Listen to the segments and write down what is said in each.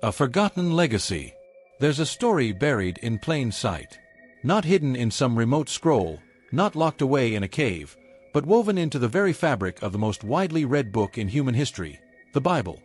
A forgotten legacy. There's a story buried in plain sight. Not hidden in some remote scroll, not locked away in a cave, but woven into the very fabric of the most widely read book in human history, the Bible.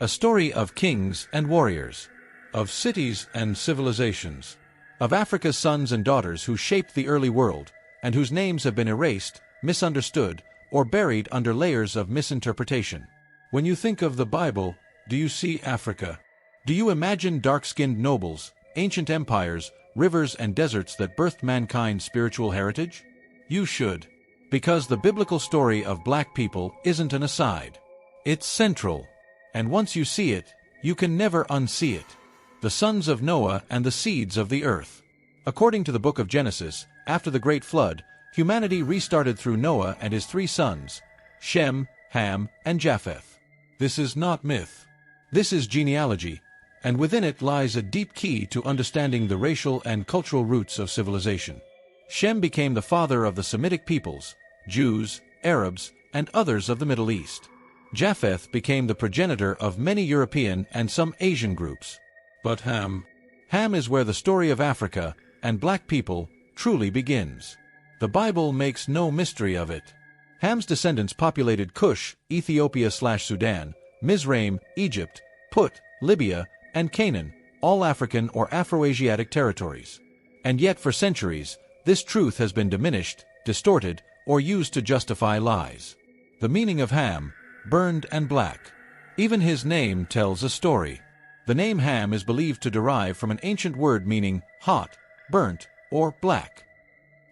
A story of kings and warriors, of cities and civilizations, of Africa's sons and daughters who shaped the early world, and whose names have been erased, misunderstood, or buried under layers of misinterpretation. When you think of the Bible, do you see Africa? Do you imagine dark-skinned nobles, ancient empires, rivers and deserts that birthed mankind's spiritual heritage? You should. Because the biblical story of black people isn't an aside. It's central. And once you see it, you can never unsee it. The sons of Noah and the seeds of the earth. According to the book of Genesis, after the Great Flood, humanity restarted through Noah and his 3 sons, Shem, Ham, and Japheth. This is not myth. This is genealogy, and within it lies a deep key to understanding the racial and cultural roots of civilization. Shem became the father of the Semitic peoples, Jews, Arabs, and others of the Middle East. Japheth became the progenitor of many European and some Asian groups. But Ham is where the story of Africa and black people truly begins. The Bible makes no mystery of it. Ham's descendants populated Cush, Ethiopia/Sudan, Mizraim, Egypt, Put, Libya, and Canaan, all African or Afroasiatic territories. And yet for centuries, this truth has been diminished, distorted, or used to justify lies. The meaning of Ham, burned and black. Even his name tells a story. The name Ham is believed to derive from an ancient word meaning hot, burnt, or black.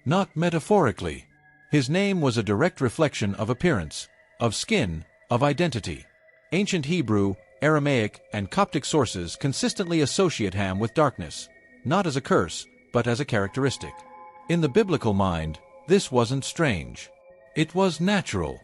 Not metaphorically. His name was a direct reflection of appearance, of skin, of identity. Ancient Hebrew, Aramaic, and Coptic sources consistently associate Ham with darkness, not as a curse, but as a characteristic. In the biblical mind, this wasn't strange. It was natural.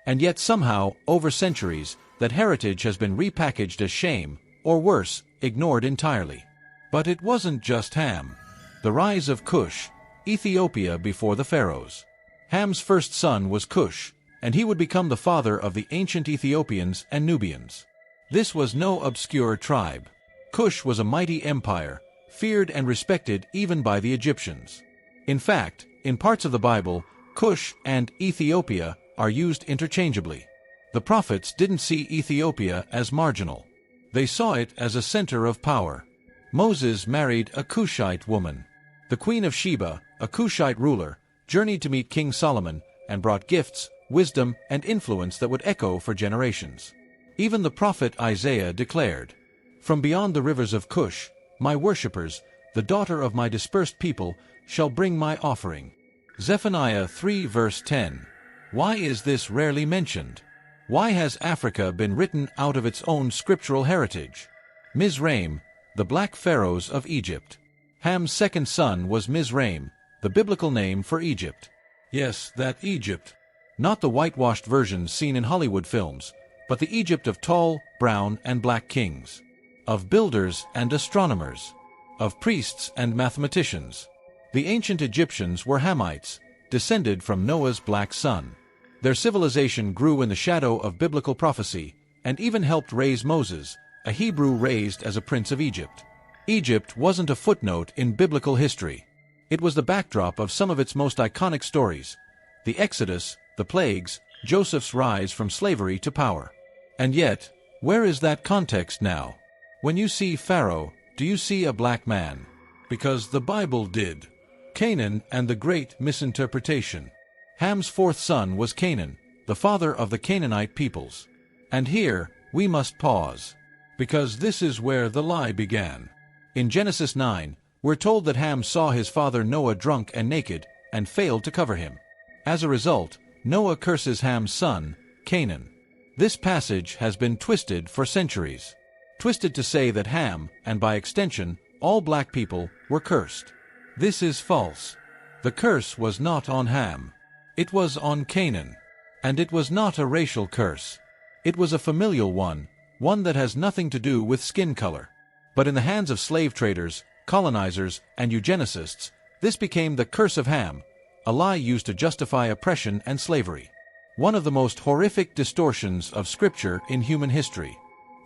And yet somehow, over centuries, that heritage has been repackaged as shame, or worse, ignored entirely. But it wasn't just Ham. The rise of Cush, Ethiopia before the pharaohs. Ham's first son was Cush, and he would become the father of the ancient Ethiopians and Nubians. This was no obscure tribe. Cush was a mighty empire, feared and respected even by the Egyptians. In fact, in parts of the Bible, Cush and Ethiopia are used interchangeably. The prophets didn't see Ethiopia as marginal. They saw it as a center of power. Moses married a Cushite woman. The Queen of Sheba, a Cushite ruler, journeyed to meet King Solomon and brought gifts, wisdom, and influence that would echo for generations. Even the prophet Isaiah declared, "From beyond the rivers of Cush, my worshippers, the daughter of my dispersed people, shall bring my offering." Zephaniah 3 verse 10. Why is this rarely mentioned? Why has Africa been written out of its own scriptural heritage? Mizraim, the black pharaohs of Egypt. Ham's second son was Mizraim, the biblical name for Egypt. Yes, that Egypt. Not the whitewashed versions seen in Hollywood films, but the Egypt of tall, brown, and black kings. Of builders and astronomers. Of priests and mathematicians. The ancient Egyptians were Hamites, descended from Noah's black son. Their civilization grew in the shadow of biblical prophecy, and even helped raise Moses, a Hebrew raised as a prince of Egypt. Egypt wasn't a footnote in biblical history. It was the backdrop of some of its most iconic stories: the Exodus, the plagues, Joseph's rise from slavery to power. And yet, where is that context now? When you see Pharaoh, do you see a black man? Because the Bible did. Canaan and the great misinterpretation. Ham's fourth son was Canaan, the father of the Canaanite peoples. And here, we must pause. Because this is where the lie began. In Genesis 9, we're told that Ham saw his father Noah drunk and naked, and failed to cover him. As a result, Noah curses Ham's son, Canaan. This passage has been twisted for centuries. Twisted to say that Ham, and by extension, all black people, were cursed. This is false. The curse was not on Ham. It was on Canaan. And it was not a racial curse. It was a familial one that has nothing to do with skin color. But in the hands of slave traders, colonizers, and eugenicists, this became the curse of Ham, a lie used to justify oppression and slavery. One of the most horrific distortions of Scripture in human history.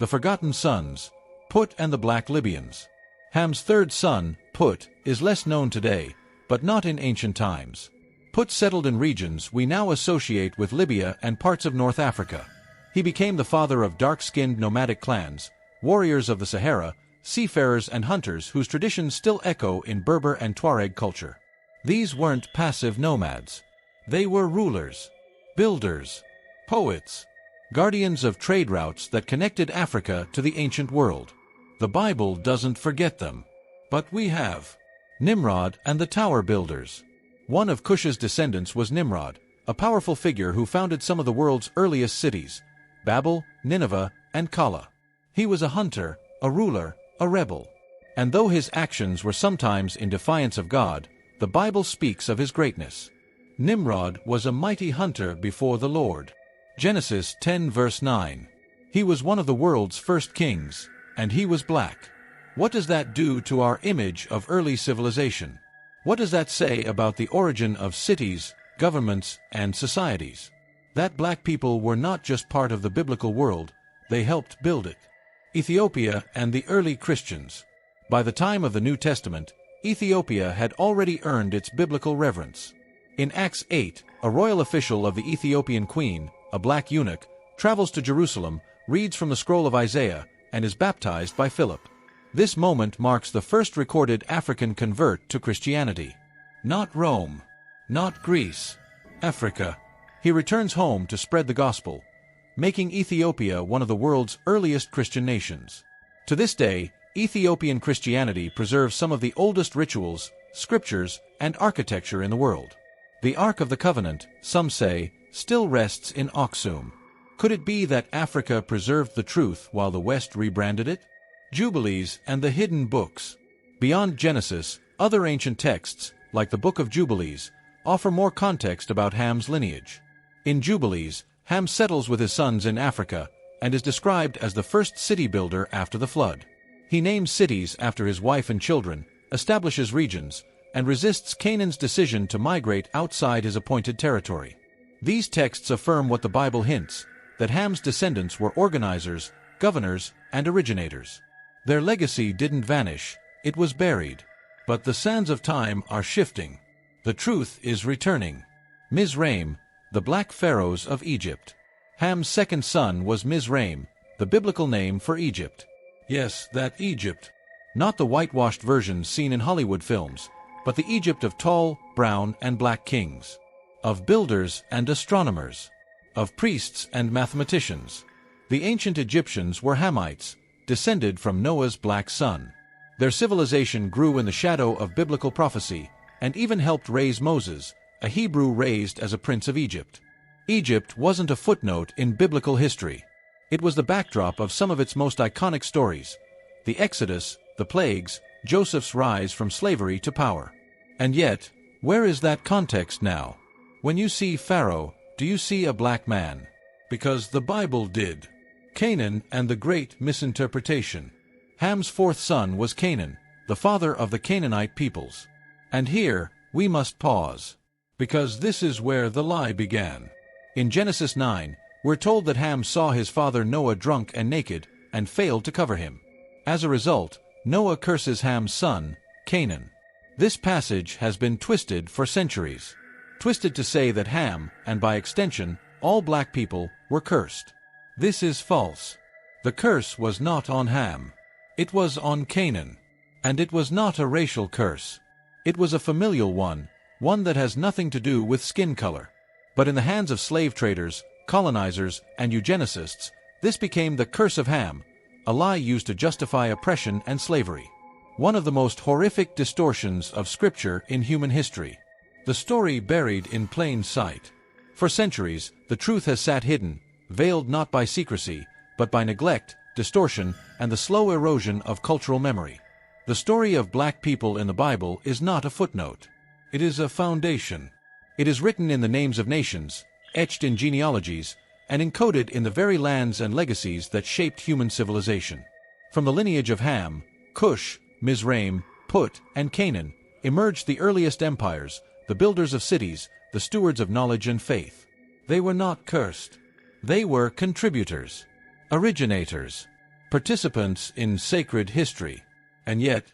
The forgotten sons, Put and the Black Libyans. Ham's third son, Put, is less known today, but not in ancient times. Put settled in regions we now associate with Libya and parts of North Africa. He became the father of dark-skinned nomadic clans, warriors of the Sahara, seafarers and hunters whose traditions still echo in Berber and Tuareg culture. These weren't passive nomads. They were rulers, builders, poets, guardians of trade routes that connected Africa to the ancient world. The Bible doesn't forget them. But we have. Nimrod and the Tower Builders. One of Cush's descendants was Nimrod, a powerful figure who founded some of the world's earliest cities, Babel, Nineveh, and Kala. He was a hunter, a ruler, a rebel. And though his actions were sometimes in defiance of God, the Bible speaks of his greatness. Nimrod was a mighty hunter before the Lord. Genesis 10 verse 9. He was one of the world's first kings, and he was black. What does that do to our image of early civilization? What does that say about the origin of cities, governments, and societies? That black people were not just part of the biblical world, they helped build it. Ethiopia and the early Christians. By the time of the New Testament, Ethiopia had already earned its biblical reverence. In Acts 8, a royal official of the Ethiopian queen, a black eunuch, travels to Jerusalem, reads from the scroll of Isaiah, and is baptized by Philip. This moment marks the first recorded African convert to Christianity. Not Rome, not Greece, Africa. He returns home to spread the gospel, making Ethiopia one of the world's earliest Christian nations. To this day, Ethiopian Christianity preserves some of the oldest rituals, scriptures, and architecture in the world. The Ark of the Covenant, some say, still rests in Aksum. Could it be that Africa preserved the truth while the West rebranded it? Jubilees and the hidden books. Beyond Genesis, other ancient texts, like the Book of Jubilees, offer more context about Ham's lineage. In Jubilees, Ham settles with his sons in Africa and is described as the first city builder after the flood. He names cities after his wife and children, establishes regions, and resists Canaan's decision to migrate outside his appointed territory. These texts affirm what the Bible hints, that Ham's descendants were organizers, governors, and originators. Their legacy didn't vanish, it was buried. But the sands of time are shifting. The truth is returning. Mizraim, the black pharaohs of Egypt. Ham's second son was Mizraim, the biblical name for Egypt. Yes, that Egypt. Not the whitewashed versions seen in Hollywood films, but the Egypt of tall, brown, and black kings. Of builders and astronomers. Of priests and mathematicians. The ancient Egyptians were Hamites, descended from Noah's black son. Their civilization grew in the shadow of biblical prophecy, and even helped raise Moses, a Hebrew raised as a prince of Egypt. Egypt wasn't a footnote in biblical history. It was the backdrop of some of its most iconic stories: the Exodus, the plagues, Joseph's rise from slavery to power. And yet, where is that context now? When you see Pharaoh, do you see a black man? Because the Bible did. Canaan and the great misinterpretation. Ham's fourth son was Canaan, the father of the Canaanite peoples. And here, we must pause. Because this is where the lie began. In Genesis 9, we're told that Ham saw his father Noah drunk and naked, and failed to cover him. As a result, Noah curses Ham's son, Canaan. This passage has been twisted for centuries. Twisted to say that Ham, and by extension, all black people, were cursed. This is false. The curse was not on Ham. It was on Canaan. And it was not a racial curse. It was a familial one that has nothing to do with skin color. But in the hands of slave traders, colonizers, and eugenicists, this became the curse of Ham, a lie used to justify oppression and slavery. One of the most horrific distortions of Scripture in human history. The story buried in plain sight. For centuries, the truth has sat hidden, veiled not by secrecy, but by neglect, distortion, and the slow erosion of cultural memory. The story of black people in the Bible is not a footnote. It is a foundation. It is written in the names of nations, etched in genealogies, and encoded in the very lands and legacies that shaped human civilization. From the lineage of Ham, Cush, Mizraim, Put, and Canaan emerged the earliest empires, the builders of cities, the stewards of knowledge and faith. They were not cursed. They were contributors, originators. participants in sacred history. And yet,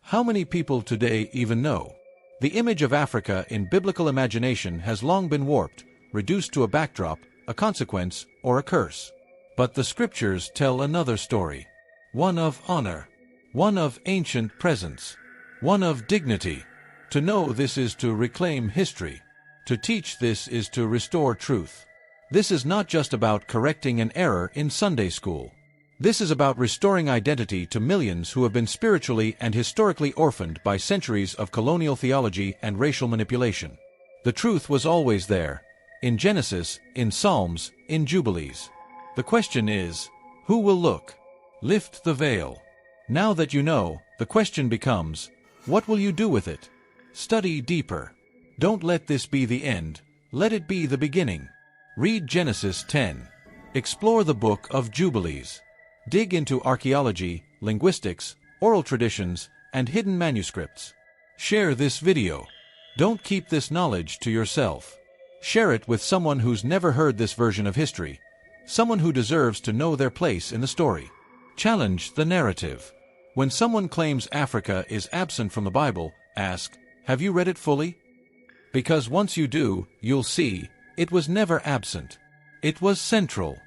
how many people today even know? The image of Africa in biblical imagination has long been warped, reduced to a backdrop, a consequence, or a curse. But the scriptures tell another story. One of honor. One of ancient presence. One of dignity. To know this is to reclaim history. To teach this is to restore truth. This is not just about correcting an error in Sunday school. This is about restoring identity to millions who have been spiritually and historically orphaned by centuries of colonial theology and racial manipulation. The truth was always there, in Genesis, in Psalms, in Jubilees. The question is, who will look? Lift the veil. Now that you know, the question becomes, what will you do with it? Study deeper. Don't let this be the end, let it be the beginning. Read Genesis 10. Explore the book of Jubilees. Dig into archaeology, linguistics, oral traditions, and hidden manuscripts. Share this video. Don't keep this knowledge to yourself. Share it with someone who's never heard this version of history, someone who deserves to know their place in the story. Challenge the narrative. When someone claims Africa is absent from the Bible, ask, have you read it fully? Because once you do, you'll see, it was never absent. It was central.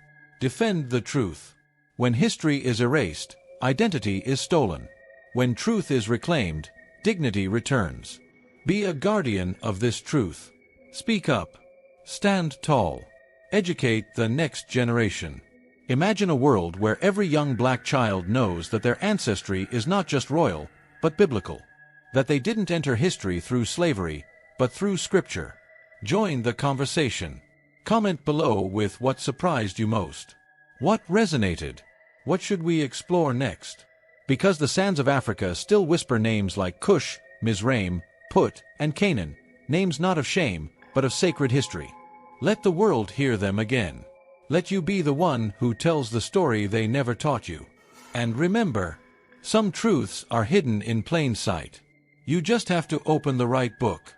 Defend the truth. When history is erased, identity is stolen. When truth is reclaimed, dignity returns. Be a guardian of this truth. Speak up. Stand tall. Educate the next generation. Imagine a world where every young black child knows that their ancestry is not just royal, but biblical. That they didn't enter history through slavery, but through Scripture. Join the conversation. Comment below with what surprised you most. What resonated? What should we explore next? Because the sands of Africa still whisper names like Cush, Mizraim, Put, and Canaan, names not of shame, but of sacred history. Let the world hear them again. Let you be the one who tells the story they never taught you. And remember, some truths are hidden in plain sight. You just have to open the right book.